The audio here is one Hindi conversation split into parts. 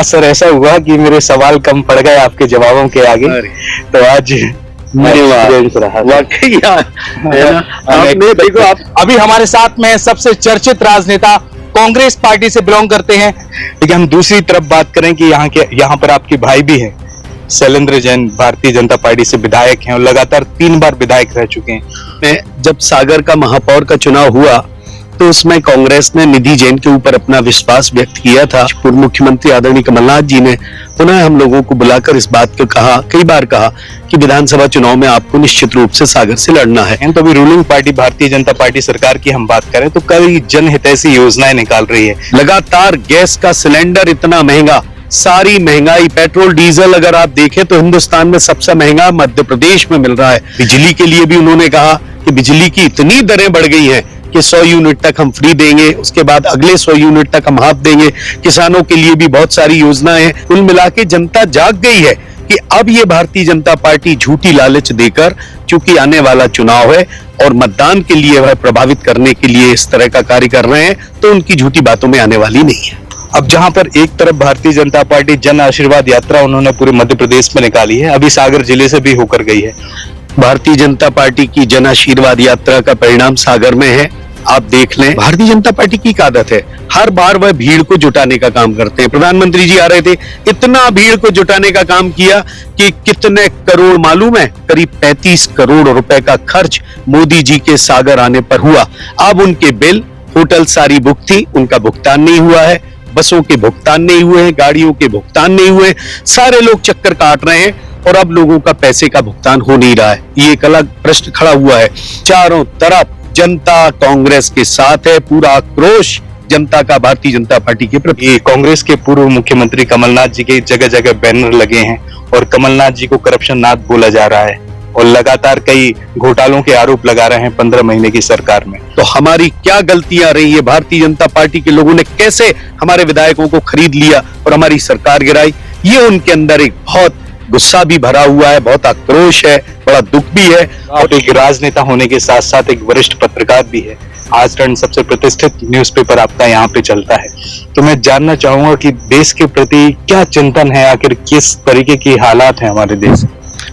आज सर ऐसा हुआ कि मेरे सवाल कम पड़ गए आपके जवाबों के आगे, तो आज वाकई आपने देखो, आप अभी हमारे साथ में सबसे चर्चित राजनेता कांग्रेस पार्टी से बिलोंग करते हैं। लेकिन हम दूसरी तरफ बात करें कि यहाँ पर आपके भाई भी हैं, शैलेंद्र जैन, भारतीय जनता पार्टी से विधायक हैं और लगातार 3 बार विधायक रह चुके हैं। जब सागर का महापौर का चुनाव हुआ तो उसमें कांग्रेस ने निधि जैन के ऊपर अपना विश्वास व्यक्त किया था। पूर्व मुख्यमंत्री आदरणीय कमलनाथ जी ने पुनः हम लोगों को बुलाकर इस बात को कहा, कई बार कहा कि विधानसभा चुनाव में आपको निश्चित रूप से सागर से लड़ना है। तो अभी ruling party Bharatiya Janata party सरकार की हम बात करें तो कई जनहितैषी योजनाएं निकाल रही है। लगातार गैस का सिलेंडर इतना महंगा, सारी महंगाई, पेट्रोल डीजल अगर आप देखें तो हिंदुस्तान में सबसे महंगा मध्य प्रदेश में मिल रहा है। बिजली के लिए भी उन्होंने कहा कि बिजली की इतनी दरें बढ़ गई हैं कि 100 यूनिट तक हम फ्री देंगे, उसके बाद अगले 100 यूनिट तक हम हाफ देंगे। किसानों के लिए भी बहुत सारी योजनाएं हैं। कुल मिला के जनता जाग गई है कि अब ये भारतीय जनता पार्टी झूठी लालच देकर, चूंकि आने वाला चुनाव है और मतदान के लिए वह प्रभावित करने के लिए इस तरह का कार्य कर रहे हैं, तो उनकी झूठी बातों में आने वाली नहीं है। अब जहां पर एक तरफ भारतीय जनता पार्टी जन आशीर्वाद यात्रा उन्होंने पूरे मध्य प्रदेश में निकाली है, अभी सागर जिले से भी होकर गई है। भारतीय जनता पार्टी की जन आशीर्वाद यात्रा का परिणाम सागर में है। आप देख लें, भारतीय जनता पार्टी की आदत है, हर बार वह भीड़ को जुटाने का काम करते हैं। प्रधानमंत्री जी आ रहे थे, इतना भीड़ को जुटाने का काम किया कि कितने करोड़ मालूम है, करीब 35 करोड़ रुपए का खर्च मोदी जी के सागर आने पर हुआ। अब उनके बिल, होटल सारी बुक थी, उनका भुगतान नहीं हुआ है, बसों के भुगतान नहीं हुए हैं, गाड़ियों के भुगतान नहीं हुए, सारे लोग चक्कर काट रहे हैं और अब लोगों का पैसे का भुगतान हो नहीं रहा है। ये एक अलग प्रश्न खड़ा हुआ है। चारों तरफ जनता कांग्रेस के साथ है, पूरा आक्रोश जनता का भारतीय जनता पार्टी के प्रति। कांग्रेस के पूर्व मुख्यमंत्री कमलनाथ जी के जगह जगह बैनर लगे हैं और कमलनाथ जी को करप्शन नाथ बोला जा रहा है और लगातार कई घोटालों के आरोप लगा रहे हैं 15 महीने की सरकार में। तो हमारी क्या गलतियां रही है? भारतीय जनता पार्टी के लोगों ने कैसे हमारे विधायकों को खरीद लिया और हमारी सरकार गिराई? ये उनके अंदर एक बहुत गुस्सा भी भरा हुआ है, बहुत आक्रोश है, बड़ा दुख भी है। और एक राजनेता होने के साथ साथ एक वरिष्ठ पत्रकार भी है। आज तक सबसे प्रतिष्ठित न्यूज़पेपर आपका यहाँ पे चलता है, तो मैं जानना चाहूंगा कि देश के प्रति क्या चिंतन है, आखिर किस तरीके की हालात है हमारे देश।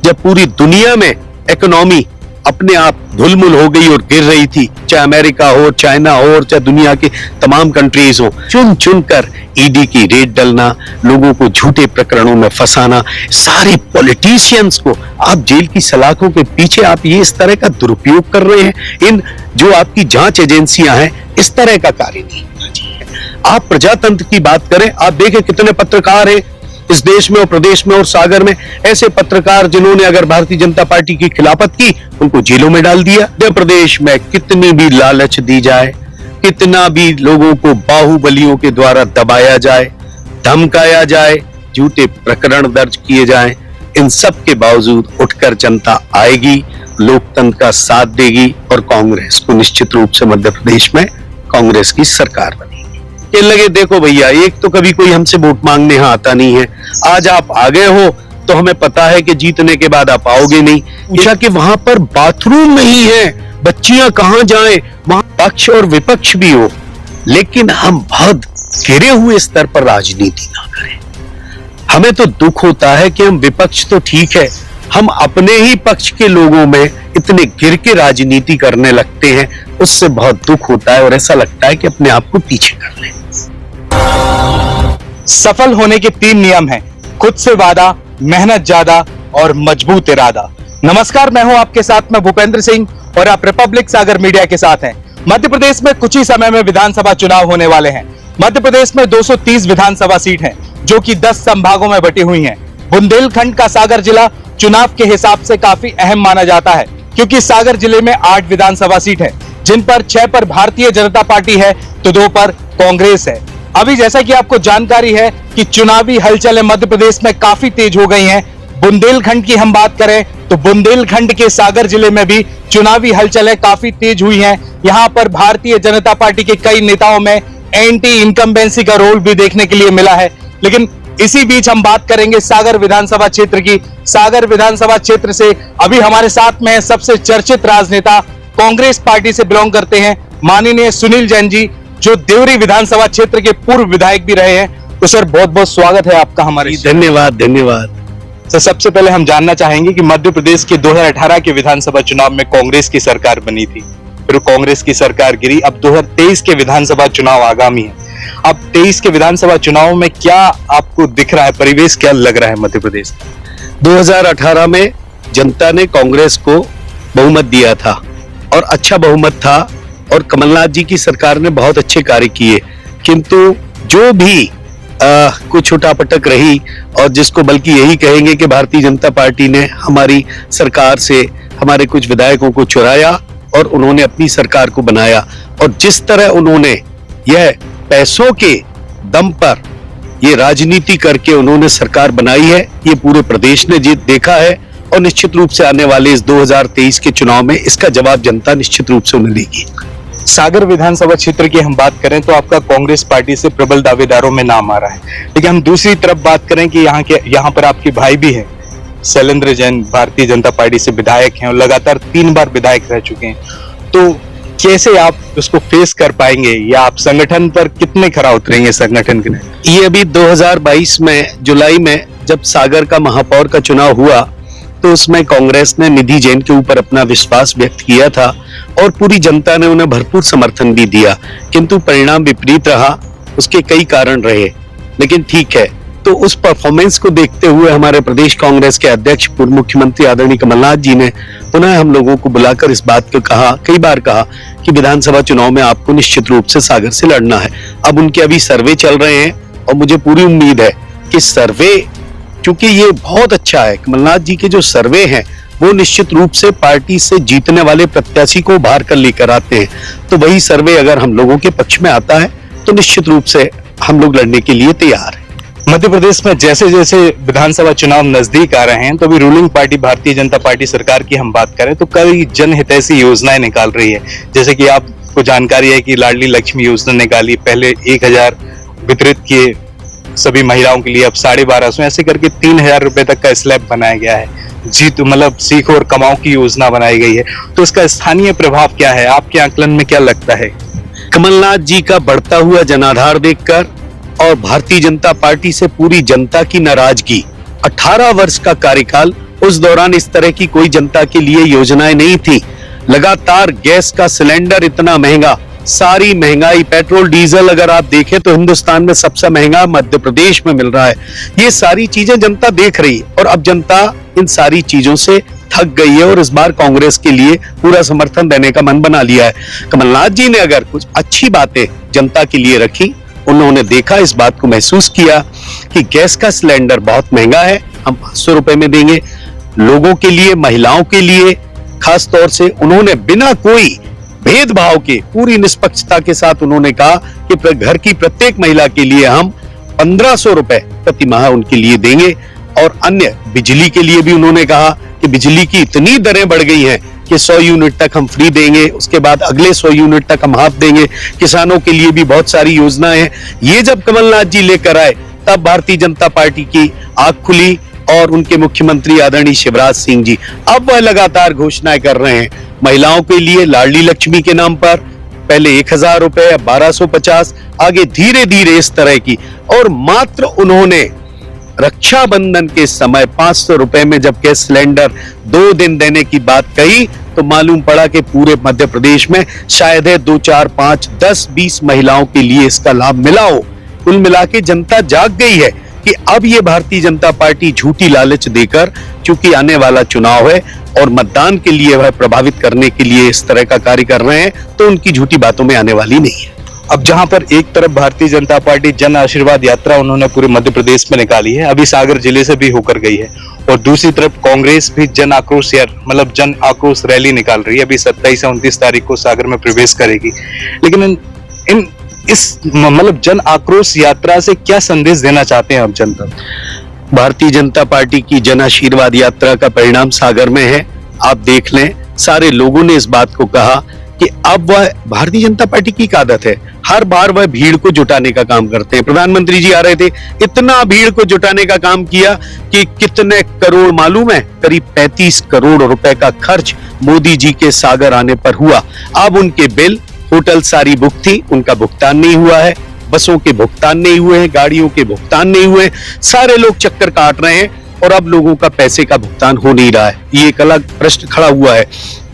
जब पूरी दुनिया में इकोनॉमी अपने आप धुलमुल हो गई और गिर रही थी, चाहे अमेरिका हो, चाइना हो और चाहे दुनिया के तमाम कंट्रीज हो, चुन चुन कर ईडी की रेड डलना, लोगों को झूठे प्रकरणों में फंसाना, सारे पॉलिटिशियंस को आप जेल की सलाखों के पीछे आप ये इस तरह का दुरुपयोग कर रहे हैं। इन जो आपकी जांच एजेंसियां हैं, इस तरह का कार्य नहीं होना चाहिए। आप प्रजातंत्र की बात करें, आप देखें कितने पत्रकार हैं इस देश में और प्रदेश में और सागर में, ऐसे पत्रकार जिन्होंने अगर भारतीय जनता पार्टी की खिलाफत की, उनको जेलों में डाल दिया। मध्य प्रदेश में कितनी भी लालच दी जाए, कितना भी लोगों को बाहुबलियों के द्वारा दबाया जाए, धमकाया जाए, झूठे प्रकरण दर्ज किए जाएं, इन सब के बावजूद उठकर जनता आएगी, लोकतंत्र का साथ देगी और कांग्रेस को निश्चित रूप से मध्य प्रदेश में कांग्रेस की सरकार बनेगी। ये लगे देखो भैया, एक तो कभी कोई हमसे वोट मांगने यहाँ आता नहीं है, आज आप आ गए हो तो हमें पता है कि जीतने के बाद आप आओगे नहीं। पूछा कि वहां पर बाथरूम नहीं है, बच्चियां कहां जाएं, वहां पक्ष और विपक्ष भी हो, लेकिन हम बहुत गिरे हुए स्तर पर राजनीति ना करें। हमें तो दुख होता है कि हम विपक्ष तो ठीक है, हम अपने ही पक्ष के लोगों में इतने गिर के राजनीति करने लगते हैं, उससे बहुत दुख होता है और ऐसा लगता है कि अपने आप को पीछे कर लें। सफल होने के 3 नियम हैं, खुद से वादा, मेहनत ज्यादा और मजबूत इरादा। नमस्कार, मैं हूं आपके साथ में भूपेंद्र सिंह और आप रिपब्लिक सागर मीडिया के साथ हैं। मध्य प्रदेश में कुछ ही समय में विधानसभा चुनाव होने वाले हैं। मध्य प्रदेश में 230 विधानसभा सीट हैं, जो कि 10 संभागों में बटी हुई हैं। बुंदेलखंड का सागर जिला चुनाव के हिसाब से काफी अहम माना जाता है, क्योंकि सागर जिले में 8 विधानसभा सीट है, जिन पर 6 पर भारतीय जनता पार्टी है तो 2 पर कांग्रेस है। अभी जैसा कि आपको जानकारी है कि चुनावी हलचलें मध्य प्रदेश में काफी तेज हो गई हैं। बुंदेलखंड की हम बात करें तो बुंदेलखंड के सागर जिले में भी चुनावी हलचलें काफी तेज हुई हैं। यहाँ पर भारतीय जनता पार्टी के कई नेताओं में एंटी इनकम्बेंसी का रोल भी देखने के लिए मिला है। लेकिन इसी बीच हम बात करेंगे सागर विधानसभा क्षेत्र की। सागर विधानसभा क्षेत्र से अभी हमारे साथ में सबसे चर्चित राजनेता कांग्रेस पार्टी से बिलोंग करते हैं माननीय सुनील जैन जी, जो देवरी विधानसभा क्षेत्र के पूर्व विधायक भी रहे हैं तो सर बहुत बहुत स्वागत है आपका हमारे धन्यवाद धन्यवाद। सर सबसे पहले हम जानना चाहेंगे कि मध्य प्रदेश के 2018 के विधानसभा चुनाव में कांग्रेस की सरकार बनी थी, फिर कांग्रेस की सरकार गिरी। अब 2023 के विधानसभा चुनाव आगामी है। अब 23 के विधानसभा चुनाव में क्या आपको दिख रहा है, परिवेश क्या लग रहा है मध्य प्रदेश का? 2018 में जनता ने कांग्रेस को बहुमत दिया था और अच्छा बहुमत था और कमलनाथ जी की सरकार ने बहुत अच्छे कार्य किए, किंतु जो भी कुछ उठापटक रही और जिसको बल्कि यही कहेंगे कि भारतीय जनता पार्टी ने हमारी सरकार से हमारे कुछ विधायकों को चुराया और उन्होंने अपनी सरकार को बनाया, और जिस तरह उन्होंने यह पैसों के दम पर ये राजनीति करके उन्होंने सरकार बनाई है, ये पूरे प्रदेश ने देखा है और निश्चित रूप से आने वाले इस 2023 के चुनाव में इसका जवाब जनता निश्चित रूप से उन्हें देगी। सागर विधानसभा क्षेत्र की हम बात करें तो आपका कांग्रेस पार्टी से प्रबल दावेदारों में नाम आ रहा है, लेकिन हम दूसरी तरफ बात करें कि यहाँ पर आपके भाई भी हैं, शैलेंद्र जैन भारतीय जनता पार्टी से विधायक हैं और लगातार 3 बार विधायक रह चुके हैं, तो कैसे आप उसको फेस कर पाएंगे या आप संगठन पर कितने खरा उतरेंगे संगठन के लिए? ये अभी 2022 में जुलाई में जब सागर का महापौर का चुनाव हुआ तो उसमें कांग्रेस ने निधि जैन के ऊपर अपना विश्वास व्यक्त किया था और पूरी जनता ने उन्हें भरपूर समर्थन भी दिया, किंतु परिणाम विपरीत रहा। उसके कई कारण रहे, लेकिन ठीक है। तो उस परफॉर्मेंस को देखते हुए हमारे प्रदेश कांग्रेस के अध्यक्ष पूर्व मुख्यमंत्री आदरणीय कमलनाथ जी ने पुनः हम लोगों को बुलाकर इस बात को कहा, कई बार कहा कि विधानसभा चुनाव में आपको निश्चित रूप से सागर से लड़ना है। अब उनके अभी सर्वे चल रहे हैं और मुझे पूरी उम्मीद है कि सर्वे, क्योंकि ये बहुत अच्छा है, कमलनाथ जी के जो सर्वे हैं वो निश्चित रूप से पार्टी से जीतने वाले प्रत्याशी को उभार कर लेकर आते हैं। तो वही सर्वे अगर हम लोगों के पक्ष में आता है तो निश्चित रूप से हम लोग लड़ने के लिए तैयार हैं। मध्य प्रदेश में जैसे जैसे विधानसभा चुनाव नजदीक आ रहे हैं तो अभी ruling party Bharatiya Janata party सरकार की हम बात करें तो कई जनहितैषी योजनाएं निकाल रही है, जैसे कि आपको जानकारी है कि लाडली लक्ष्मी योजना निकाली, पहले 1000 वितरित किए सभी महिलाओं के लिए, अब 1250, ऐसे करके 3000 रुपए तक का स्लैब बनाया गया है। जीत मतलब सीखो और कमाओ की योजना बनाई गई है, तो इसका स्थानीय प्रभाव क्या है, आपके आकलन में क्या लगता है? कमलनाथ जी का बढ़ता हुआ जनाधार देखकर और भारतीय जनता पार्टी से पूरी जनता की नाराजगी, 18 वर्ष का कार्यकाल, उस दौरान इस तरह की कोई जनता के लिए योजनाएं नहीं थी। लगातार गैस का सिलेंडर इतना महंगा, सारी महंगाई, पेट्रोल डीजल अगर आप देखें तो हिंदुस्तान में सबसे महंगा मध्य प्रदेश में मिल रहा है। ये सारी चीजें जनता देख रही है और अब जनता इन सारी चीजों से थक गई है और इस बार कांग्रेस के लिए पूरा समर्थन देने का मन बना लिया है। कमलनाथ जी ने अगर कुछ अच्छी बातें जनता के लिए रखी, उन्होंने देखा, इस बात को महसूस किया कि गैस का सिलेंडर बहुत महंगा है, हम 500 रुपए में देंगे, लोगों के लिए, महिलाओं के लिए खास तौर से उन्होंने बिना कोई भेदभाव के पूरी निष्पक्षता के साथ उन्होंने कहा कि घर की प्रत्येक महिला के लिए हम 1500 रुपए प्रति माह उनके लिए देंगे, और अन्य बिजली के लिए भी उन्होंने कहा कि बिजली की इतनी दरें बढ़ गई हैं कि 100 यूनिट तक हम फ्री देंगे, उसके बाद अगले 100 यूनिट तक हम हाफ देंगे। किसानों के लिए भी बहुत सारी योजनाएं हैं। ये जब कमलनाथ जी लेकर आए तब भारतीय जनता पार्टी की आंख खुली और उनके मुख्यमंत्री आदरणीय शिवराज सिंह जी अब वह लगातार घोषणाएं कर रहे हैं। महिलाओं के लिए लाडली लक्ष्मी के नाम पर पहले 1000 रुपए, 1250, आगे धीरे धीरे इस तरह की, और मात्र उन्होंने रक्षाबंधन के समय 500 रुपए में जब गैस सिलेंडर 2 दिन देने की बात कही तो मालूम पड़ा कि पूरे मध्य प्रदेश में शायद है 2, 4, 5, 10, 20 महिलाओं के लिए इसका लाभ मिला हो। कुल मिला के जनता जाग गई है कि अब ये भारतीय जनता पार्टी झूठी लालच देकर, चूंकि आने वाला चुनाव है और मतदान के लिए वह प्रभावित करने के लिए इस तरह का कार्य कर रहे हैं, तो उनकी झूठी बातों में आने वाली नहीं है। अब जहां पर एक तरफ भारतीय जनता पार्टी जन आशीर्वाद यात्रा उन्होंने पूरे मध्य प्रदेश में निकाली है, अभी सागर जिले से भी होकर गई है, और दूसरी तरफ कांग्रेस भी जन आक्रोश रैली निकाल रही है, अभी 27 और 29 तारीख को सागर में प्रवेश करेगी। लेकिन इस जन आक्रोश यात्रा से क्या संदेश देना चाहते हैं आप जनता? भारतीय जनता पार्टी की जन आशीर्वाद यात्रा का परिणाम सागर में है। आप देख लें, सारे लोगों ने इस बात को कहा कि अब वह भारतीय जनता पार्टी की आदत है, हर बार वह भीड़ को जुटाने का काम करते हैं। प्रधानमंत्री जी आ रहे थे, इतना भीड़ को जुटाने का काम किया कि कितने करोड़ मालूम है, करीब 35 करोड़ रुपए का खर्च मोदी जी के सागर आने पर हुआ। अब उनके बिल, होटल सारी बुक थी, उनका भुगतान नहीं हुआ है। बसों के भुगतान नहीं हुए हैं, गाड़ियों के भुगतान नहीं हुए हैं, सारे लोग चक्कर काट रहे हैं और अब लोगों का पैसे का भुगतान हो नहीं रहा है। ये एक अलग प्रश्न खड़ा हुआ है।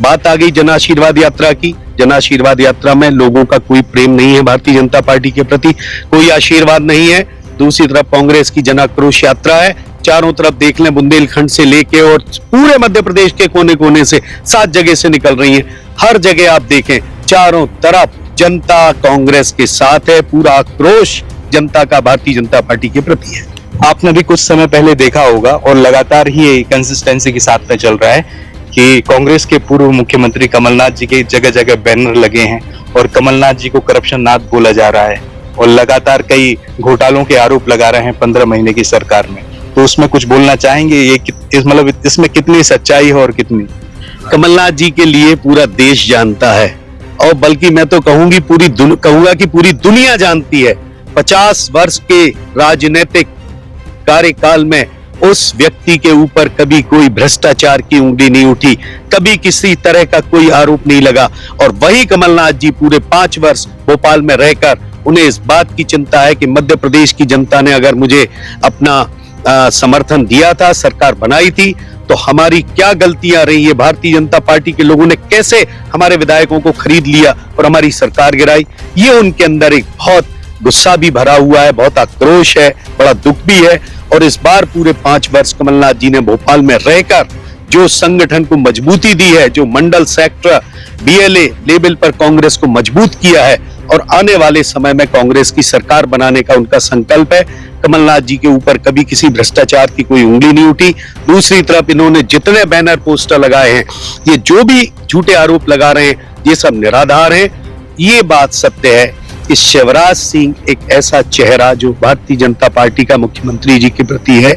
बात आ गई जन आशीर्वाद यात्रा की। जन आशीर्वाद यात्रा में लोगों का कोई प्रेम नहीं है भारतीय जनता पार्टी के प्रति, कोई आशीर्वाद नहीं है। दूसरी तरफ कांग्रेस की जन आक्रोश यात्रा है। चारों तरफ देख लें, बुंदेलखंड से लेके और पूरे मध्य प्रदेश के कोने कोने से 7 जगह से निकल रही है। हर जगह आप देखें, चारों तरफ जनता कांग्रेस के साथ है। पूरा आक्रोश जनता का भारतीय जनता पार्टी के प्रति है। आपने भी कुछ समय पहले देखा होगा और लगातार ही कंसिस्टेंसी के साथ में चल रहा है कि कांग्रेस के पूर्व मुख्यमंत्री कमलनाथ जी के जगह जगह बैनर लगे हैं और कमलनाथ जी को करप्शन नाथ बोला जा रहा है और लगातार कई घोटालों के आरोप लगा रहे हैं 15 महीने की सरकार में। तो उसमें कुछ बोलना चाहेंगे, ये मतलब इसमें कितनी सच्चाई है और कितनी? कमलनाथ जी के लिए पूरा देश जानता है और बल्कि मैं तो कहूंगा कि पूरी दुनिया जानती है। 50 वर्ष के राजनीतिक कार्यकाल में उस व्यक्ति के ऊपर कभी कोई भ्रष्टाचार की उंगली नहीं उठी, कभी किसी तरह का कोई आरोप नहीं लगा। और वही कमलनाथ जी पूरे 5 वर्ष भोपाल में रहकर उन्हें इस बात की चिंता है कि मध्य प्रदेश की जनता ने अगर मुझे अपना समर्थन दिया था, सरकार बनाई थी, तो हमारी क्या गलतियां रही है, भारतीय जनता पार्टी के लोगों ने कैसे हमारे विधायकों को खरीद लिया और हमारी सरकार गिराई। ये उनके अंदर एक बहुत गुस्सा भी भरा हुआ है, बहुत आक्रोश है, बड़ा दुख भी है। और इस बार पूरे 5 वर्ष कमलनाथ जी ने भोपाल में रहकर जो संगठन को मजबूती दी है, जो मंडल सेक्टर BLA लेवल पर कांग्रेस को मजबूत किया है और आने वाले समय में कांग्रेस की सरकार बनाने का उनका संकल्प है। कमलनाथ जी के ऊपर कभी किसी भ्रष्टाचार की कोई उंगली नहीं उठी। दूसरी तरफ इन्होंने जितने बैनर पोस्टर लगाए हैं, ये जो भी झूठे आरोप लगा रहे हैं, ये सब निराधार हैं। ये बात सत्य है कि शिवराज सिंह एक ऐसा चेहरा जो भारतीय जनता पार्टी का मुख्यमंत्री जी के प्रति है,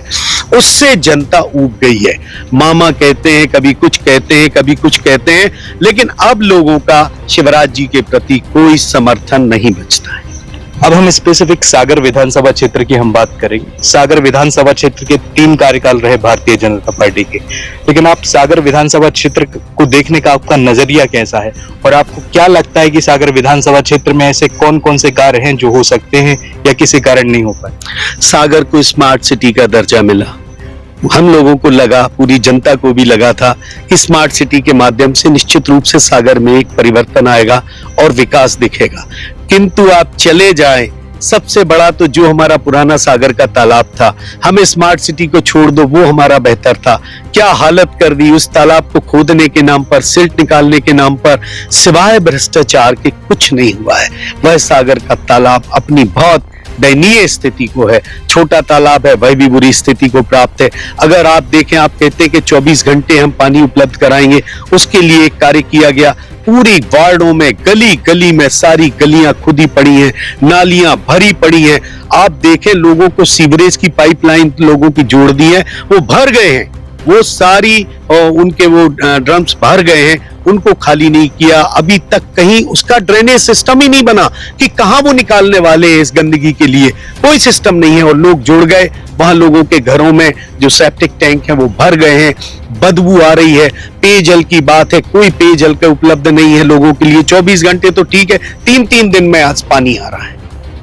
उससे जनता ऊब गई है। मामा कहते हैं, कभी कुछ कहते हैं, कभी कुछ कहते हैं, लेकिन अब लोगों का शिवराज जी के प्रति कोई समर्थन नहीं बचता है। अब हम स्पेसिफिक सागर विधानसभा क्षेत्र की हम बात करेंगे। सागर विधानसभा क्षेत्र के 3 कार्यकाल रहे भारतीय जनता पार्टी के, लेकिन आप सागर विधानसभा क्षेत्र को देखने का आपका नजरिया कैसा है और आपको क्या लगता है कि सागर विधानसभा क्षेत्र में ऐसे कौन कौन से कार्य हैं जो हो सकते हैं या किसी कारण नहीं हो पाए? सागर को स्मार्ट सिटी का दर्जा मिला। हम लोगों को लगा, पूरी जनता को भी लगा था कि स्मार्ट सिटी के माध्यम से निश्चित रूप से सागर में एक परिवर्तन आएगा और विकास दिखेगा। किंतु आप चले जाएं, सबसे बड़ा तो जो हमारा पुराना सागर का तालाब था, हमें स्मार्ट सिटी को छोड़ दो, वो हमारा बेहतर था। क्या हालत कर दी उस तालाब को खोदने के नाम पर, सिल्ट निकालने के नाम पर, सिवाय भ्रष्टाचार के कुछ नहीं हुआ है। वह सागर का तालाब अपनी बहुत दयनीय स्थिति को है। छोटा तालाब है, वह भी बुरी स्थिति को प्राप्त है। अगर आप देखें, आप कहते हैं कि 24 घंटे हम पानी उपलब्ध कराएंगे, उसके लिए एक कार्य किया गया। पूरी वार्डों में, गली गली में सारी गलियां खुदी पड़ी हैं, नालियां भरी पड़ी हैं। आप देखें, लोगों को सीवरेज की पाइपलाइन लोगों की जोड़ दी है, वो भर गए हैं, वो सारी उनके वो ड्रम्स भर गए हैं, उनको खाली नहीं किया। अभी तक कहीं उसका ड्रेनेज सिस्टम ही नहीं बना कि कहां वो निकालने वाले हैं इस गंदगी के लिए, कोई सिस्टम नहीं है। और लोग जुड़ गए, वहां लोगों के घरों में जो सेप्टिक टैंक है वो भर गए हैं, बदबू आ रही है। पेयजल की बात है, कोई पेयजल का उपलब्ध नहीं है लोगों के लिए। 24 घंटे तो ठीक है, 3-3 दिन में आज पानी आ रहा है,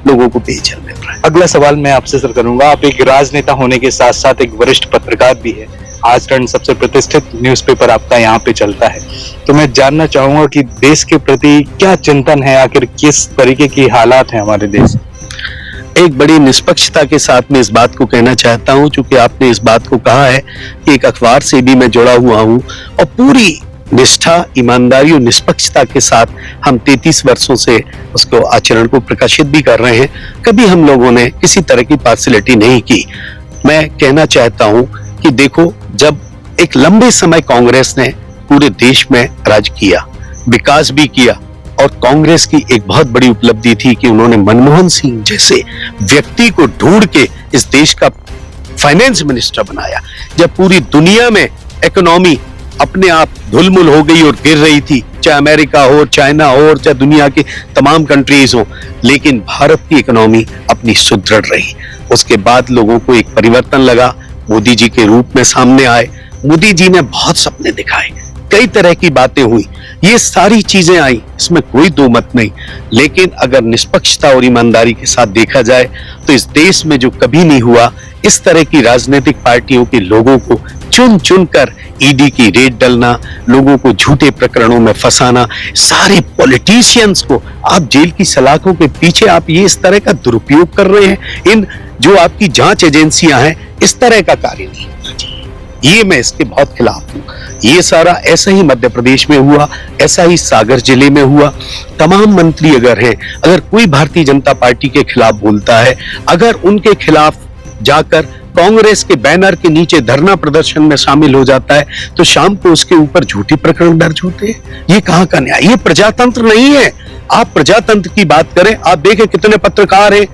लोगों को पेयजल मिल रहा है। अगला सवाल मैं आपसे सर करूंगा। आप एक राजनेता होने के साथ साथ एक वरिष्ठ पत्रकार भी है। आज तक सबसे प्रतिष्ठित न्यूज़पेपर आपका यहाँ पे चलता है, तो मैं जानना चाहूंगा कि देश के प्रति क्या चिंतन है, आखिर किस तरीके की हालात हैं हमारे देश? एक बड़ी निष्पक्षता के साथ में इस बात को कहना चाहता हूं, क्योंकि आपने इस बात को कहा है कि एक अखबार से भी मैं जुड़ा हुआ हूं और पूरी निष्ठा, ईमानदारी और निष्पक्षता के साथ हम 33 वर्षों से उसको आचरण को प्रकाशित भी कर रहे हैं। कभी हम लोगों ने किसी तरह की पार्शियलिटी नहीं की। मैं कहना चाहता हूं कि देखो, जब एक लंबे समय कांग्रेस ने पूरे देश में राज किया, विकास भी किया, और कांग्रेस की एक बहुत बड़ी उपलब्धि थी कि उन्होंने मनमोहन सिंह जैसे व्यक्ति को ढूंढ के इस देश का फाइनेंस मिनिस्टर बनाया। जब पूरी दुनिया में इकोनॉमी अपने आप धुलमुल हो गई और गिर रही थी, चाहे अमेरिका हो, चाइना हो, चाहे दुनिया की तमाम कंट्रीज हो, लेकिन भारत की इकोनॉमी अपनी सुदृढ़ रही। उसके बाद लोगों को एक परिवर्तन लगा, मोदी जी के रूप में सामने आए। मोदी जी ने बहुत सपने दिखाए, कई तरह की बातें हुई, ये सारी चीजें आई, इसमें कोई दो मत नहीं। लेकिन अगर निष्पक्षता और ईमानदारी के साथ देखा जाए तो इस देश में जो कभी नहीं हुआ, इस तरह की राजनीतिक पार्टियों के लोगों को चुन चुन कर ईडी की रेड डालना, लोगों को झूठे प्रकरणों में फंसाना, सारे पॉलिटिशियंस को आप जेल की सलाखों के पीछे आप ये इस तरह का दुरुपयोग कर रहे हैं। इन जो आपकी जांच एजेंसियां हैं, इस तरह का कार्य नहीं होना चाहिए। ये मैं इसके बहुत खिलाफ हूं। ये सारा ऐसा ही मध्य प्रदेश में हुआ, ऐसा ही सागर जिले में हुआ। तमाम मंत्री अगर हैं, अगर कोई भारतीय जनता पार्टी के खिलाफ बोलता है, अगर उनके खिलाफ जाकर कांग्रेस के बैनर के नीचे धरना प्रदर्शन में शामिल हो जाता है, तो शाम को उसके ऊपर झूठी प्रकरण दर्ज होते हैं। ये कहां का न्याय? ये प्रजातंत्र नहीं है। आप प्रजातंत्र की बात करें, आप देखें कितने पत्रकार हैं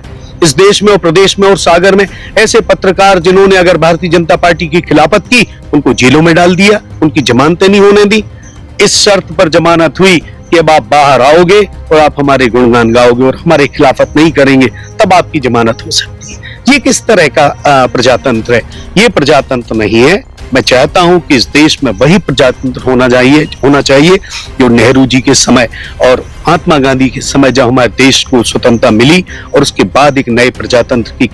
इस देश में और प्रदेश में और सागर में, ऐसे पत्रकार जिन्होंने अगर भारतीय जनता पार्टी की खिलाफत की, उनको जेलों में डाल दिया, उनकी जमानतें नहीं होने दी। इस शर्त पर जमानत हुई कि अब आप बाहर आओगे और आप हमारे गुणगान गाओगे और हमारे खिलाफत नहीं करेंगे, तब आपकी जमानत हो सकती है। ये किस तरह का प्रजातंत्र है? ये प्रजातंत्र नहीं है। मैं चाहता हूं कि इस देश में वही प्रजातंत्र होना चाहिए जो नेहरू जी के समय और महात्मा गांधी के समय जब हमारे देश को स्वतंत्रता मिली, और उसके बाद एक नए प्रजातंत्र की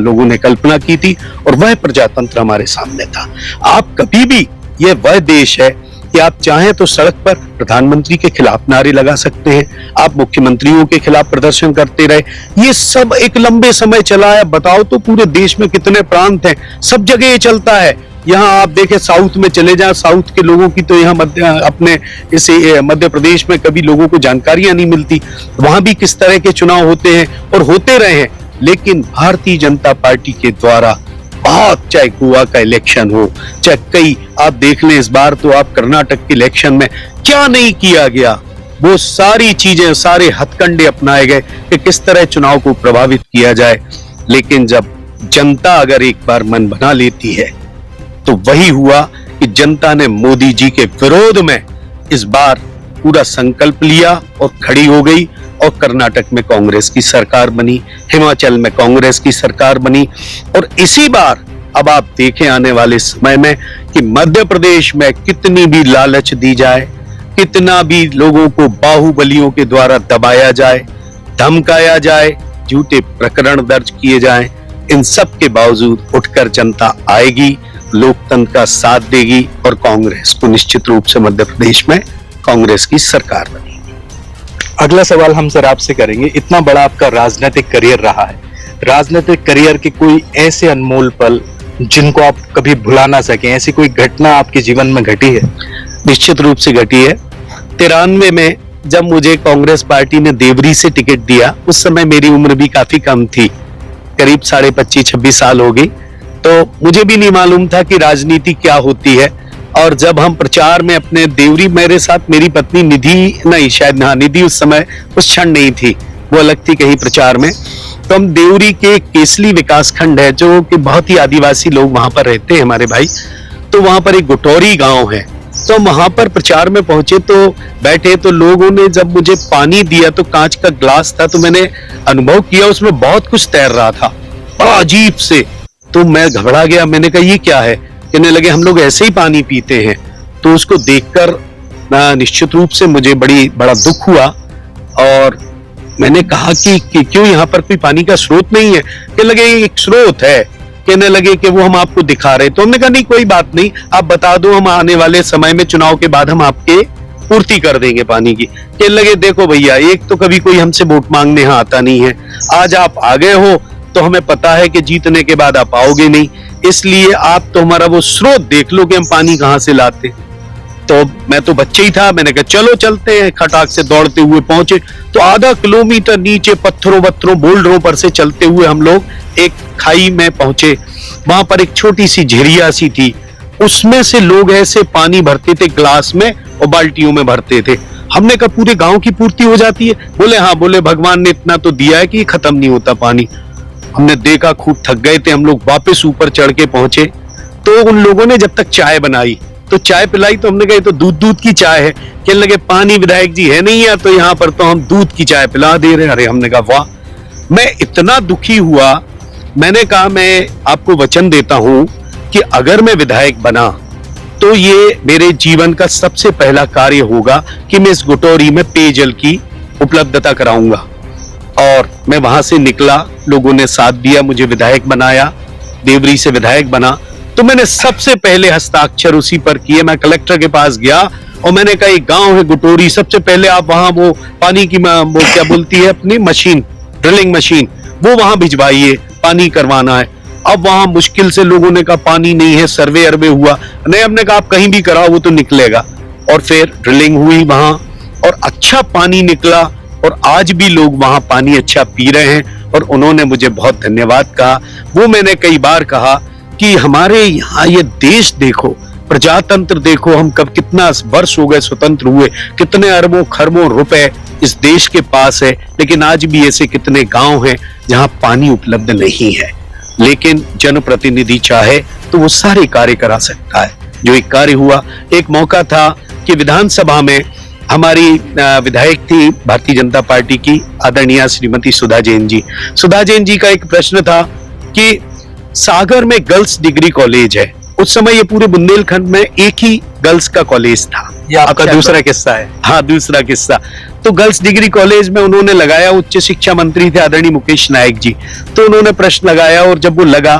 लोगों ने कल्पना की थी, और वह प्रजातंत्र हमारे सामने था। आप कभी भी, यह वह देश है कि आप चाहें तो सड़क पर प्रधानमंत्री के खिलाफ नारे लगा सकते हैं, आप मुख्यमंत्रियों के खिलाफ प्रदर्शन करते रहे। ये सब एक लंबे समय चला है। बताओ तो पूरे देश में कितने प्रांत हैं, सब जगह ये चलता है। यहाँ आप देखें, साउथ में चले जाएं, साउथ के लोगों की तो यहाँ मध्य प्रदेश में कभी लोगों को जानकारियां नहीं मिलती। वहां भी किस तरह के चुनाव होते हैं और होते रहे हैं। लेकिन भारतीय जनता पार्टी के द्वारा बहुत, चाहे गोवा का इलेक्शन हो, चाहे कई आप देख लें, इस बार तो आप कर्नाटक के इलेक्शन में क्या नहीं किया गया, वो सारी चीजें, सारे हथकंडे अपनाए गए कि किस तरह चुनाव को प्रभावित किया जाए। लेकिन जब जनता अगर एक बार मन बना लेती है, तो वही हुआ कि जनता ने मोदी जी के विरोध में इस बार पूरा संकल्प लिया और खड़ी हो गई, और कर्नाटक में कांग्रेस की सरकार बनी, हिमाचल में कांग्रेस की सरकार बनी। और इसी बार अब आप देखें आने वाले समय में कि मध्य प्रदेश में कितनी भी लालच दी जाए, कितना भी लोगों को बाहुबलियों के द्वारा दबाया जाए, धमकाया जाए, झूठे प्रकरण दर्ज किए जाएं, इन सब के बावजूद उठकर जनता आएगी, लोकतंत्र का साथ देगी, और कांग्रेस को निश्चित रूप से मध्य प्रदेश में कांग्रेस की सरकार बनेगी। अगला सवाल हम सर आपसे करेंगे, इतना बड़ा आपका राजनीतिक करियर रहा है, राजनीतिक करियर के कोई ऐसे अनमोल पल जिनको आप कभी भुला ना सकें, ऐसी कोई घटना आपके जीवन में घटी है? निश्चित रूप से घटी है। 93 में जब मुझे कांग्रेस पार्टी ने देवरी से टिकट दिया, उस समय मेरी उम्र भी काफी कम थी, करीब 25-26 साल हो गई, तो मुझे भी नहीं मालूम था कि राजनीति क्या होती है। और जब हम प्रचार में अपने देवरी, मेरे साथ मेरी पत्नी निधि, नहीं शायद निधि उस समय उस क्षण नहीं थी, वो अलग थी कहीं प्रचार में, तो हम देवरी के केसली विकास खंड है, जो कि बहुत ही आदिवासी लोग वहां पर रहते हैं हमारे भाई, तो वहां पर एक गुटोरी गांव है, तो वहां पर प्रचार में पहुंचे, तो बैठे, तो लोगों ने जब मुझे पानी दिया, तो कांच का ग्लास था, तो मैंने अनुभव किया उसमें बहुत कुछ तैर रहा था, बड़ा अजीब से। तो मैं घबरा गया, मैंने कहा ये क्या है? कहने लगे हम लोग ऐसे ही पानी पीते हैं। तो उसको देखकर निश्चित रूप से मुझे बड़ा दुख हुआ, और मैंने कहा कि क्यों यहाँ पर कोई पानी का स्रोत नहीं है? कहने लगे एक स्रोत है, कहने लगे कि वो हम आपको दिखा रहे। तो हमने कहा नहीं कोई बात नहीं, आप बता दो, हम आने वाले समय में चुनाव के बाद हम आपके पूर्ति कर देंगे पानी की। कहने लगे देखो भैया, एक तो कभी कोई हमसे वोट मांगने यहाँ आता नहीं है, आज आप आ गए हो तो हमें पता है कि जीतने के बाद आप आओगे नहीं, इसलिए आप तो हमारा वो स्रोत देख लो कि हम पानी कहां से लाते। तो मैं तो बच्चे ही था, मैंने कहा चलो चलते हैं, खटाक से दौड़ते हुए पहुंचे। तो आधा किलोमीटर नीचे पत्थरों बोल्डरों पर से चलते हुए हम लोग एक खाई में पहुंचे। वहां पर एक छोटी सी झिरिया सी थी, उसमें से लोग ऐसे पानी भरते थे ग्लास में और बाल्टियों में भरते थे। हमने कहा पूरे गांव की पूर्ति हो जाती है? बोले हाँ, बोले भगवान ने इतना तो दिया है कि खत्म नहीं होता पानी। हमने देखा, खूब थक गए थे हम लोग, वापस ऊपर चढ़ के पहुंचे। तो उन लोगों ने जब तक चाय बनाई तो चाय पिलाई, तो हमने कहा तो दूध की चाय है। कहने लगे पानी विधायक जी है नहीं है, तो यहाँ पर तो हम दूध की चाय पिला दे रहे हैं। अरे हमने कहा वाह, मैं इतना दुखी हुआ। मैंने कहा मैं आपको वचन देता हूं कि अगर मैं विधायक बना तो ये मेरे जीवन का सबसे पहला कार्य होगा कि मैं इस गुटोरी में पेयजल की उपलब्धता कराऊंगा। और मैं वहां से निकला, लोगों ने साथ दिया, मुझे विधायक बनाया, देवरी से विधायक बना। तो मैंने सबसे पहले हस्ताक्षर उसी पर किए। मैं कलेक्टर के पास गया और मैंने कहा एक गांव है गुटोरी, सबसे पहले आप वहां वो पानी की वो क्या बोलती है अपनी मशीन, ड्रिलिंग मशीन, वो वहां भिजवाइए, पानी करवाना है। अब वहां मुश्किल से लोगों ने कहा पानी नहीं है, सर्वे अर्वे हुआ, नहीं हमने कहा आप कहीं भी कराओ वो तो निकलेगा। और फिर ड्रिलिंग हुई वहां और अच्छा पानी निकला और आज भी लोग वहां पानी अच्छा पी रहे हैं। और उन्होंने मुझे बहुत धन्यवाद कहा। वो मैंने कई बार कहा कि हमारे यहाँ ये देश देखो, प्रजातंत्र देखो, हम कब कितना वर्ष हो गए स्वतंत्र हुए, कितने अरबों खरबों रुपए इस देश के पास है, लेकिन आज भी ऐसे कितने गांव हैं जहां पानी उपलब्ध नहीं है। लेकिन जनप्रतिनिधि चाहे तो वो सारे कार्य करा सकता है। जो एक कार्य हुआ, एक मौका था कि विधानसभा में हमारी विधायक थी भारतीय जनता पार्टी की आदरणीय श्रीमती सुधा जैन जी। सुधा जैन जी का एक प्रश्न था कि सागर में गर्ल्स डिग्री कॉलेज है। उस समय ये पूरे बुंदेलखंड में एक ही गर्ल्स का कॉलेज था। ये आपका दूसरा किस्सा है। हाँ, दूसरा किस्सा। तो गर्ल्स डिग्री कॉलेज में उन्होंने लगाया, उच्च शिक्षा मंत्री थे आदरणीय मुकेश नायक जी, तो उन्होंने प्रश्न लगाया और जब वो लगा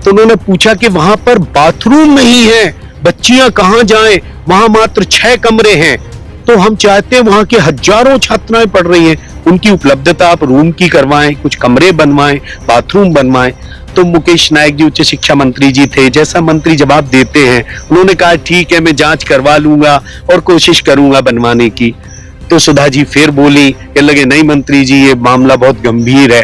तो उन्होंने पूछा कि वहां पर बाथरूम नहीं है, बच्चियां कहां जाएं, वहां मात्र 6 कमरे हैं। तो हम चाहते हैं वहां के हजारों छात्राएं पढ़ रही हैं, उनकी उपलब्धता आप रूम की करवाएं, कुछ कमरे बनवाएं, बाथरूम बनवाएं। तो मुकेश नायक जी उच्च शिक्षा मंत्री जी थे, जैसा मंत्री जवाब देते हैं, उन्होंने कहा ठीक है मैं जांच करवा लूंगा और कोशिश करूंगा बनवाने की। तो सुधा जी फिर बोली, कह लगे नहीं मंत्री जी ये मामला बहुत गंभीर है।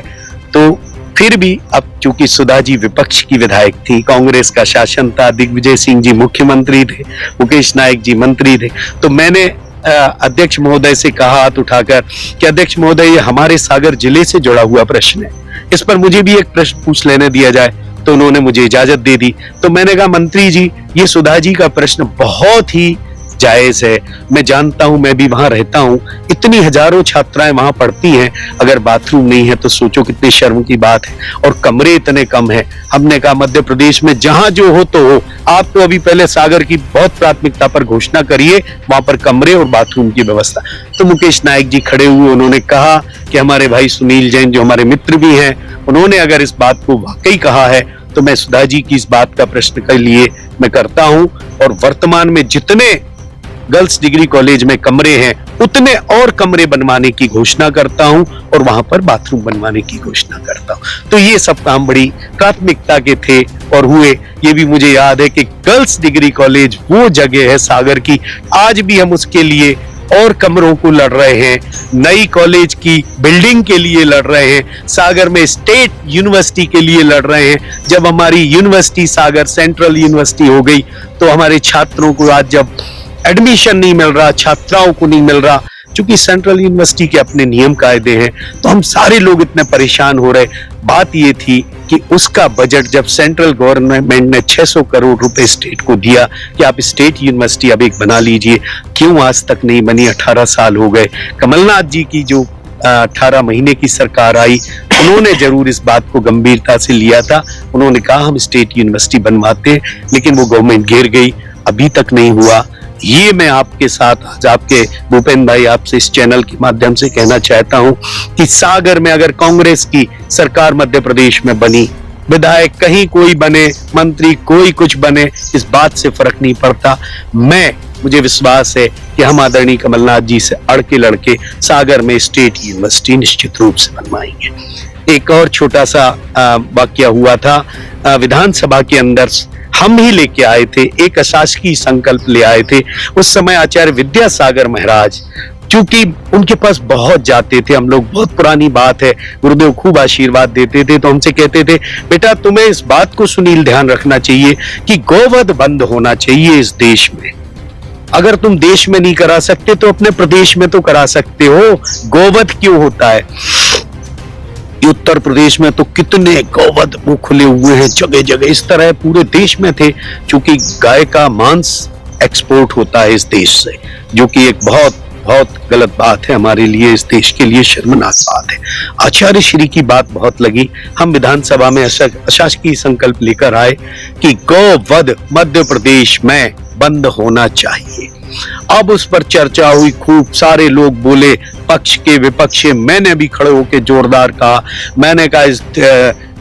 तो फिर भी अब चूंकि सुधा जी विपक्ष की विधायक थी, कांग्रेस का शासन था, दिग्विजय सिंह जी मुख्यमंत्री थे, मुकेश नायक जी मंत्री थे, तो मैंने अध्यक्ष महोदय से कहा हाथ उठाकर कि अध्यक्ष महोदय ये हमारे सागर जिले से जुड़ा हुआ प्रश्न है, इस पर मुझे भी एक प्रश्न पूछ लेने दिया जाए। तो उन्होंने मुझे इजाजत दे दी। तो मैंने कहा मंत्री जी ये सुधा जी का प्रश्न बहुत ही जायज है, मैं जानता हूं, मैं भी वहां रहता हूं, इतनी हजारों छात्राएं वहां पढ़ती हैं, अगर बाथरूम नहीं है तो सोचो कितनी शर्म की बात है, और कमरे इतने कम हैं। हमने कहा मध्य प्रदेश में जहां जो हो तो हो, आप तो अभी पहले सागर की बहुत प्राथमिकता पर घोषणा करिए, वहां पर कमरे और बाथरूम की व्यवस्था। तो मुकेश नायक जी खड़े हुए, उन्होंने कहा कि हमारे भाई सुनील जैन जो हमारे मित्र भी हैं, उन्होंने अगर इस बात को वाकई कहा है तो मैं सुधा जी की इस बात का प्रश्न के लिए मैं करता हूं, और वर्तमान में जितने गर्ल्स डिग्री कॉलेज में कमरे हैं उतने और कमरे बनवाने की घोषणा करता हूं और वहां पर बाथरूम बनवाने की घोषणा करता हूं। तो ये सब काम बड़ी प्राथमिकता के थे और हुए। ये भी मुझे याद है कि गर्ल्स डिग्री कॉलेज वो जगह है सागर की, आज भी हम उसके लिए और कमरों को लड़ रहे हैं, नई कॉलेज की बिल्डिंग के लिए लड़ रहे हैं, सागर में स्टेट यूनिवर्सिटी के लिए लड़ रहे हैं। जब हमारी यूनिवर्सिटी सागर सेंट्रल यूनिवर्सिटी हो गई तो हमारे छात्रों को आज जब एडमिशन नहीं मिल रहा, छात्राओं को नहीं मिल रहा, क्योंकि सेंट्रल यूनिवर्सिटी के अपने नियम कायदे हैं, तो हम सारे लोग इतने परेशान हो रहे। बात ये थी कि उसका बजट जब सेंट्रल गवर्नमेंट ने 600 करोड़ रुपए स्टेट को दिया कि आप स्टेट यूनिवर्सिटी अब एक बना लीजिए, क्यों आज तक नहीं बनी? 18 साल हो गए। कमलनाथ जी की जो 18 महीने की सरकार आई, उन्होंने जरूर इस बात को गंभीरता से लिया था, उन्होंने कहा हम स्टेट यूनिवर्सिटी बनवाते हैं, लेकिन वो गवर्नमेंट गिर गई, अभी तक नहीं हुआ। ये मैं आपके साथ आज आपके भूपेंद्र भाई आपसे इस चैनल के माध्यम से कहना चाहता हूं कि सागर में अगर कांग्रेस की सरकार मध्य प्रदेश में बनी, विधायक कहीं कोई बने, मंत्री कोई कुछ बने, इस बात से फर्क नहीं पड़ता। मुझे विश्वास है कि हम आदरणीय कमलनाथ जी से अड़के लड़के सागर में स्टेट यूनिवर्सिटी निश्चित रूप से बनवाएंगे। एक और छोटा सा वाकया हुआ था, विधानसभा के अंदर हम ही लेके आए थे, एक अशासकीय संकल्प ले आए थे। उस समय आचार्य विद्यासागर महाराज, क्योंकि उनके पास बहुत जाते थे हम लोग, बहुत पुरानी बात है, गुरुदेव खूब आशीर्वाद देते थे, तो हमसे कहते थे बेटा तुम्हें इस बात को सुनील ध्यान रखना चाहिए कि गौवध बंद होना चाहिए इस देश में। अगर तुम देश में नहीं करा सकते तो अपने प्रदेश में तो करा सकते हो। गौवध क्यों होता है? उत्तर प्रदेश में तो कितने गौवध वो खुले हुए हैं जगह जगह, इस तरह पूरे देश में थे, क्योंकि गाय का मांस एक्सपोर्ट होता है इस देश से, जो कि एक बहुत बहुत गलत बात है हमारे लिए, इस देश के लिए शर्मनाक बात है। आचार्य श्री की बात बहुत लगी। हम विधानसभा में अशासकीय संकल्प लेकर आए कि गौवध मध्य प्रदेश में बंद होना चाहिए। अब उस पर चर्चा हुई, खूब सारे लोग बोले, पक्ष के विपक्ष के। मैंने भी खड़े होकर जोरदार कहा, मैंने कहा इस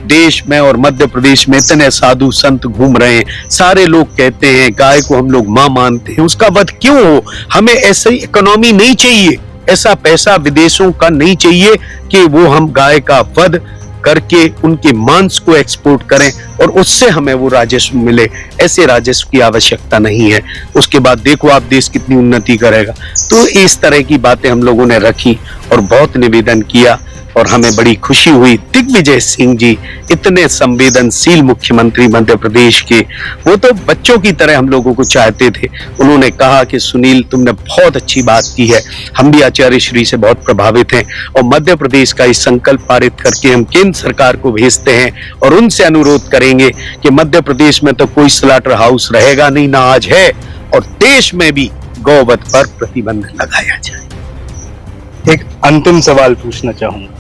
देश में और मध्य प्रदेश में इतने साधु संत घूम रहे हैं, सारे लोग कहते हैं गाय को हम लोग मां मानते हैं, उसका वध क्यों हो? हमें ऐसी इकोनॉमी नहीं चाहिए, ऐसा पैसा विदेशों का नहीं चाहिए कि वो हम गाय का वध करके उनके मांस को एक्सपोर्ट करें और उससे हमें वो राजस्व मिले। ऐसे राजस्व की आवश्यकता नहीं है। उसके बाद देखो आप देश कितनी उन्नति करेगा। तो इस तरह की बातें हम लोगों ने रखी और बहुत निवेदन किया और हमें बड़ी खुशी हुई। दिग्विजय सिंह जी इतने संवेदनशील मुख्यमंत्री मध्य प्रदेश के, वो तो बच्चों की तरह हम लोगों को चाहते थे। उन्होंने कहा कि सुनील तुमने बहुत अच्छी बात की है, हम भी आचार्य श्री से बहुत प्रभावित हैं और मध्य प्रदेश का इस संकल्प पारित करके हम केंद्र सरकार को भेजते हैं और उनसे अनुरोध करेंगे कि मध्य प्रदेश में तो कोई स्लॉटर हाउस रहेगा नहीं, ना आज है, और देश में भी गौवध पर प्रतिबंध लगाया जाए। एक अंतिम सवाल पूछना चाहूंगा,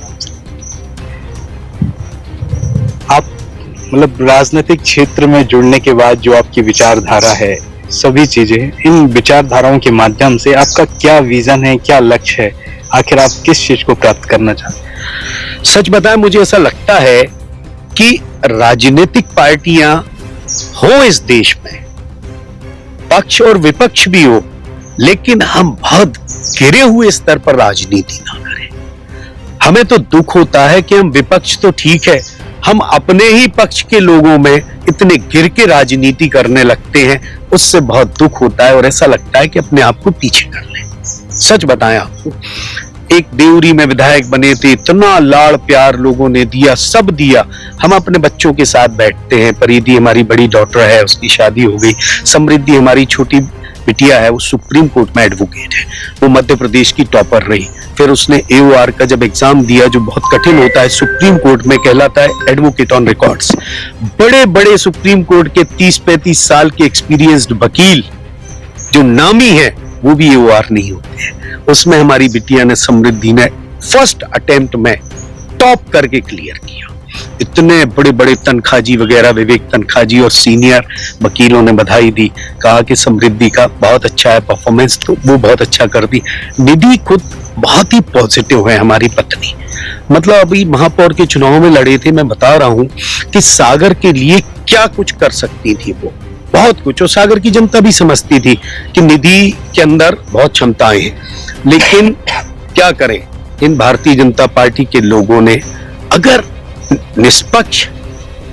आप मतलब राजनीतिक क्षेत्र में जुड़ने के बाद जो आपकी विचारधारा है, सभी चीजें, इन विचारधाराओं के माध्यम से आपका क्या विजन है, क्या लक्ष्य है, आखिर आप किस चीज को प्राप्त करना चाहते हैं? सच बताएं, मुझे ऐसा लगता है कि राजनीतिक पार्टियां हो इस देश में, पक्ष और विपक्ष भी हो, लेकिन हम बहुत गिरे हुए स्तर पर राजनीति ना करें। हमें तो दुख होता है कि हम विपक्ष तो ठीक है, हम अपने ही पक्ष के लोगों में इतने गिर के राजनीति करने लगते हैं, उससे बहुत दुख होता है और ऐसा लगता है कि अपने आप को पीछे कर लें। सच बताएं आपको, एक देवरी में विधायक बने थे, इतना लाड़ प्यार लोगों ने दिया, सब दिया। हम अपने बच्चों के साथ बैठते हैं, परिधि हमारी बड़ी डॉटर है, उसकी शादी हो गई, समृद्धि हमारी छोटी बिटिया है, वो सुप्रीम कोर्ट में एडवोकेट है, वो मध्य प्रदेश की टॉपर रही। फिर उसने AOR का जब एग्जाम दिया, जो बहुत कठिन होता है, सुप्रीम कोर्ट में कहलाता है एडवोकेट ऑन रिकॉर्ड्स। बड़े बड़े सुप्रीम कोर्ट के 30-35 साल के एक्सपीरियंस्ड वकील जो नामी है, वो भी AOR नहीं होते हैं। उसमें हमारी बिटिया ने, समृद्धि ने, फर्स्ट अटेम्प्ट में टॉप करके क्लियर किया। इतने बड़े बड़े तनखाजी वगैरह, विवेक तनखाजी और सीनियर वकीलों ने बधाई दी, कहा कि समृद्धि का बहुत अच्छा है परफॉर्मेंस, तो वो बहुत अच्छा कर दी। निधि खुद बहुत ही पॉजिटिव है, हमारी पत्नी। मतलब अभी महापौर के चुनाव में लड़े थे, मैं बता रहा हूं कि सागर के लिए क्या कुछ कर सकती थी वो, बहुत कुछ। और सागर की जनता भी समझती थी कि निधि के अंदर बहुत क्षमताएं हैं, लेकिन क्या करें, इन भारतीय जनता पार्टी के लोगों ने, अगर निष्पक्ष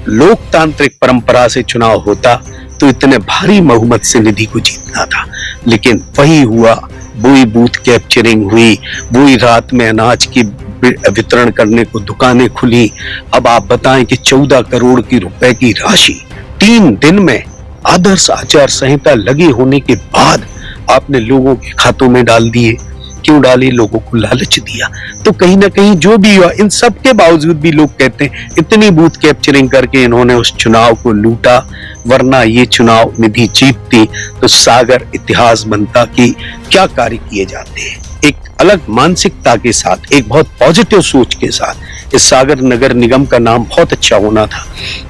लोकतांत्रिक परंपरा से चुनाव होता तो इतने भारी बहुमत से निधि को जीतना था, लेकिन वही हुआ। वही बूथ कैप्चरिंग हुई, वही रात में अनाज की वितरण करने को दुकानें खुली। अब आप बताएं कि 14 करोड़ की रुपए की राशि 3 दिन में आदर्श आचार संहिता लगे होने के बाद आपने लोगों के खातों में डाल दिए। क्यों डाली? लोगों को लालच दिया। तो कहीं ना कहीं जो भी हुआ, इन सब के बावजूद भी लोग कहते हैं इतनी बूथ कैप्चरिंग करके इन्होंने उस चुनाव को लूटा, वरना ये चुनाव निधि जीतती तो सागर इतिहास बनता कि क्या कार्य किए जाते हैं। एक अलग मानसिकता के साथ, एक बहुत पॉजिटिव सोच के साथ इस सागर नगर निगम का नाम बहुत अच्छा होना था।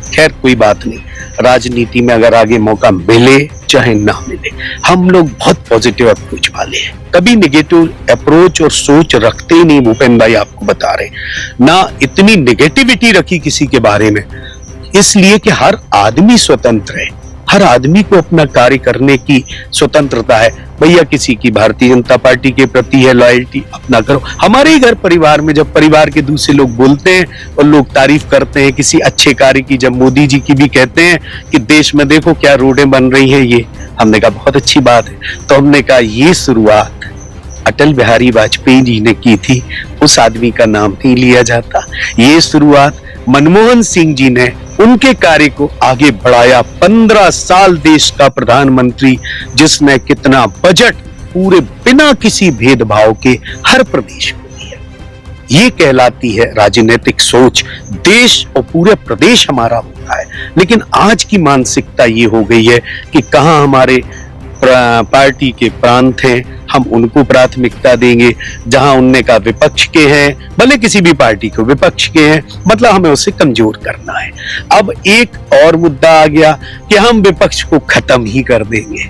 खैर कोई बात नहीं, राजनीति में अगर आगे मौका मिले चाहे ना मिले, हम लोग बहुत पॉजिटिव अप्रोच वाले हैं, कभी नेगेटिव अप्रोच और सोच रखते ही नहीं। भूपेंद्र भाई आपको बता रहे, ना इतनी नेगेटिविटी रखी किसी के बारे में, इसलिए कि हर आदमी स्वतंत्र है, हर आदमी को अपना कार्य करने की स्वतंत्रता है। भैया किसी की भारतीय जनता पार्टी के प्रति है लॉयल्टी, अपना करो। हमारे ही घर परिवार में जब परिवार के दूसरे लोग बोलते हैं और लोग तारीफ करते हैं किसी अच्छे कार्य की, जब मोदी जी की भी कहते हैं कि देश में देखो क्या रोडें बन रही हैं, ये हमने कहा बहुत अच्छी बात है। तो हमने कहा ये शुरुआत अटल बिहारी वाजपेयी जी ने की थी, उस आदमी का नाम नहीं लिया जाता। ये शुरुआत मनमोहन सिंह जी ने उनके कार्य को आगे बढ़ाया। 15 साल देश का प्रधानमंत्री, जिसने कितना बजट पूरे बिना किसी भेदभाव के हर प्रदेश को दिया। ये कहलाती है राजनीतिक सोच। देश और पूरे प्रदेश हमारा होता है, लेकिन आज की मानसिकता ये हो गई है कि कहां हमारे पार्टी के प्रांत हैं, हम उनको प्राथमिकता देंगे। जहां उनने कहा विपक्ष के हैं, भले किसी भी पार्टी को विपक्ष के हैं, मतलब हमें उसे कमजोर करना है। अब एक और मुद्दा आ गया कि हम विपक्ष को खत्म ही कर देंगे।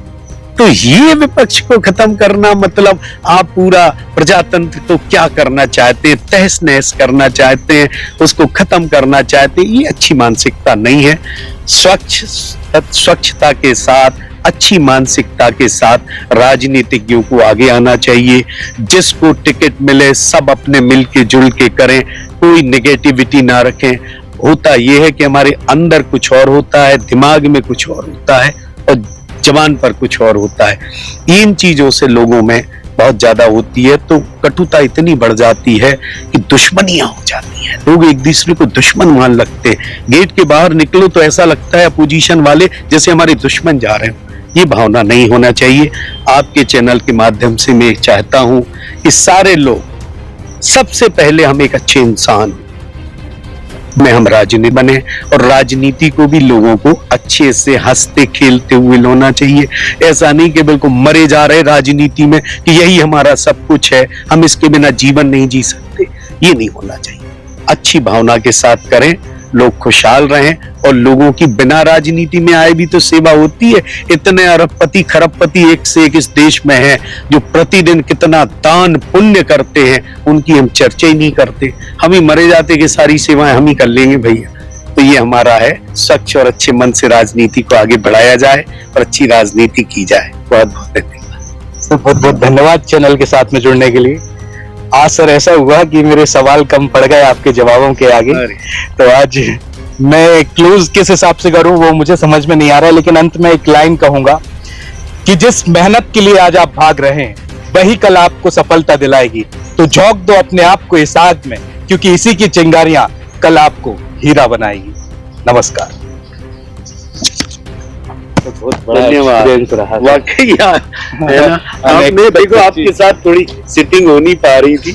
तो ये विपक्ष को खत्म करना मतलब आप पूरा प्रजातंत्र को क्या करना चाहते हैं, तहस नहस करना चाहते हैं, उसको खत्म करना चाहते हैं। ये अच्छी मानसिकता नहीं है। स्वच्छता के साथ, अच्छी मानसिकता के साथ राजनीतिज्ञों को आगे आना चाहिए। जिसको टिकट मिले सब अपने मिलके जुल के करें, कोई नेगेटिविटी ना रखें। होता यह है कि हमारे अंदर कुछ और होता है, दिमाग में कुछ और होता है और जबान पर कुछ और होता है। इन चीजों से लोगों में बहुत ज्यादा होती है, तो कटुता इतनी बढ़ जाती है कि दुश्मनियां हो जाती हैं। लोग एक दूसरे को दुश्मन मान लगते हैं। गेट के बाहर निकलो तो ऐसा लगता है अपोजिशन वाले जैसे हमारे दुश्मन जा रहे हैं। ये भावना नहीं होना चाहिए। आपके चैनल के माध्यम से मैं चाहता हूं कि सारे लोग, सबसे पहले हम एक अच्छे इंसान में हम राजनीति बने और राजनीति को भी लोगों को अच्छे से हंसते खेलते हुए लोना चाहिए। ऐसा नहीं कि बिल्कुल मरे जा रहे राजनीति में कि यही हमारा सब कुछ है, हम इसके बिना जीवन नहीं जी सकते। ये नहीं होना चाहिए। अच्छी भावना के साथ करें, लोग खुशहाल रहें और लोगों की बिना राजनीति में आए भी तो सेवा होती है। इतने अरबपति खरबपति एक से एक इस देश में हैं जो प्रतिदिन कितना दान पुण्य करते हैं, उनकी हम चर्चा ही नहीं करते। हम ही मरे जाते कि सारी सेवाएं हम ही कर लेंगे भैया। तो ये हमारा है, स्वच्छ और अच्छे मन से राजनीति को आगे बढ़ाया जाए और अच्छी राजनीति की जाए। बहुत बहुत धन्यवाद। बहुत बहुत धन्यवाद चैनल के साथ में जुड़ने के लिए। आज सर ऐसा हुआ कि मेरे सवाल कम पड़ गए आपके जवाबों के आगे, तो आज मैं क्लोज किस हिसाब से करूं वो मुझे समझ में नहीं आ रहा है, लेकिन अंत में एक लाइन कहूंगा कि जिस मेहनत के लिए आज आप भाग रहे हैं वही कल आपको सफलता दिलाएगी। तो झोंक दो अपने आप को इस आग में, क्योंकि इसी की चिंगारियां कल आपको हीरा बनाएगी। नमस्कार। बहुत बड़ा एक्सपीरियंस रहा। वाकई यार, है ना? आपने देखो आपके साथ थोड़ी सिटिंग हो नहीं पा रही थी।